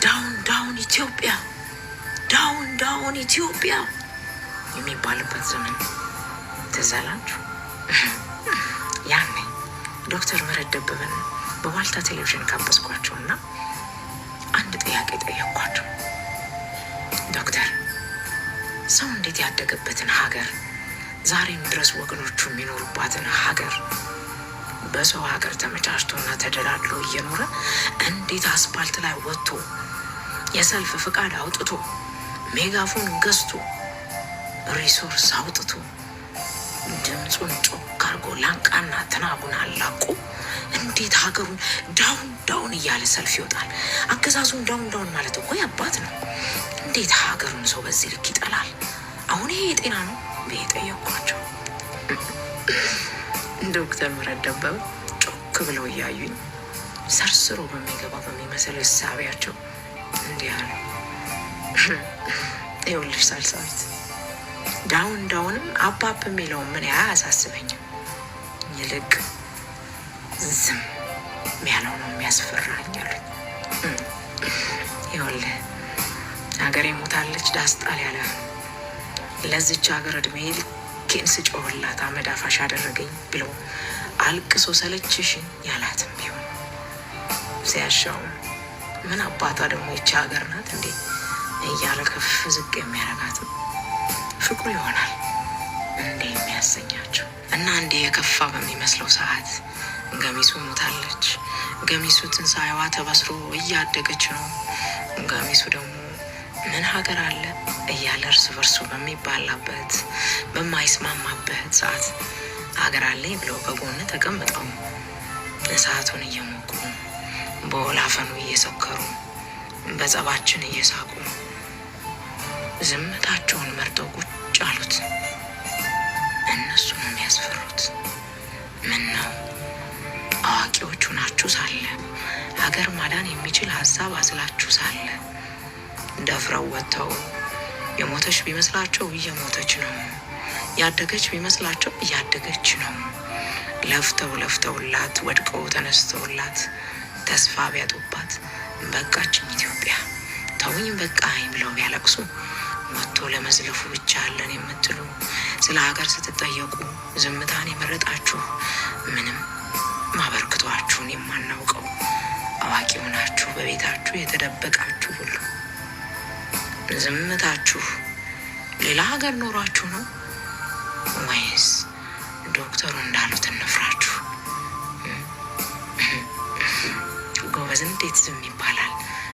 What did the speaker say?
ዳውን ዳውን ኢትዮጵያ ዳውን ዳውን ኢትዮጵያ የሚባልበት ዘመን ትዝ አላችሁ? ያኔ ዶክተር ምህረት ደበበን በዋልታ ቴሌቪዥን ጋበዝኳቸውና አንድ ጥያቄ ጠየኳቸው። ዶክተር፣ ሰው እንዴት ያደገበትን ሀገር ዛሬም ድረስ ወገኖቹ የሚኖሩባትን ሀገር በሰው ሀገር ተመቻችቶና ተደላድሎ እየኖረ እንዴት አስፓልት ላይ ወጥቶ የሰልፍ ፍቃድ አውጥቶ ሜጋፎን ገዝቶ ሪሶርስ አውጥቶ ድምፁን ጮክ አርጎ ላንቃና ተናቡን አላቁ እንዴት ሀገሩን ዳውን ዳውን እያለ ሰልፍ ይወጣል? አገዛዙን ዳውን ዳውን ማለት እኮ ያባት ነው። እንዴት ሀገሩን ሰው በዚህ ልክ ይጠላል? አሁን ይሄ የጤና ነው ብዬ ጠየኳቸው። ዶክተር ምህረት ደበበ ጮክ ብለው እያዩኝ ሰርስሮ በሚገባ በሚመስል እሳቢያቸው እንዲህ አሉ። ይኸውልሽ ሳልሳዊት፣ ዳውን ዳውንም አባብ የሚለውን ምን አያሳስበኝም። ይልቅ ዝም ያለው ነው የሚያስፈራኝ አሉኝ። ይኸውልህ ሀገሬ ሞታለች ዳስጣል ያለ ለዚች ሀገር እድሜ ልኬን ስጮህላት አመድ አፋሽ አደረገኝ ብሎ አልቅሶ ሰለችሽኝ ያላትም ቢሆን ሲያሻውም ምን አባቷ ደግሞ ይቺ ሀገር ናት እንዴ እያለ ከፍ ዝቅ የሚያረጋትም ፍቅሩ ይሆናል እንዴ የሚያሰኛቸው። እና እንዴ የከፋ በሚመስለው ሰዓት ገሚሱ ሞታለች፣ ገሚሱ ትንሣኤዋ ተበስሮ እያደገች ነው፣ ገሚሱ ደግሞ ምን ሀገር አለ እያለ እርስ በርሱ በሚባላበት በማይስማማበት ሰዓት ሀገር አለኝ ብለው በጎን ተቀምጠው እሳቱን እየሞቁ በወላፈኑ እየሰከሩ በጸባችን እየሳቁ ዝምታቸውን መርጠው ቁጭ አሉት። እነሱ ነው የሚያስፈሩት። ምን ነው አዋቂዎቹ ናችሁ ሳለ ሀገር ማዳን የሚችል ሀሳብ አዝላችሁ ሳለ ደፍረው ወጥተው የሞተች ቢመስላቸው እየሞተች ነው፣ ያደገች ቢመስላቸው እያደገች ነው። ለፍተው ለፍተውላት ወድቀው ተነስተውላት ተስፋ ቢያጡባት በቃችን ኢትዮጵያ ተውኝ በቃኝ ብለው ቢያለቅሱ ወጥቶ ለመዝለፉ ብቻ አለን የምትሉ ስለ ሀገር ስትጠየቁ ዝምታን የመረጣችሁ ምንም ማበርክቷችሁን የማናውቀው አዋቂ ሆናችሁ በቤታችሁ የተደበቃችሁ ሁሉ ዝምታችሁ ሌላ ሀገር ኖሯችሁ ነው ወይስ ዶክተሩ እንዳሉት እንፍራችሁ? ጎበዝ እንዴት ዝም ይባላል?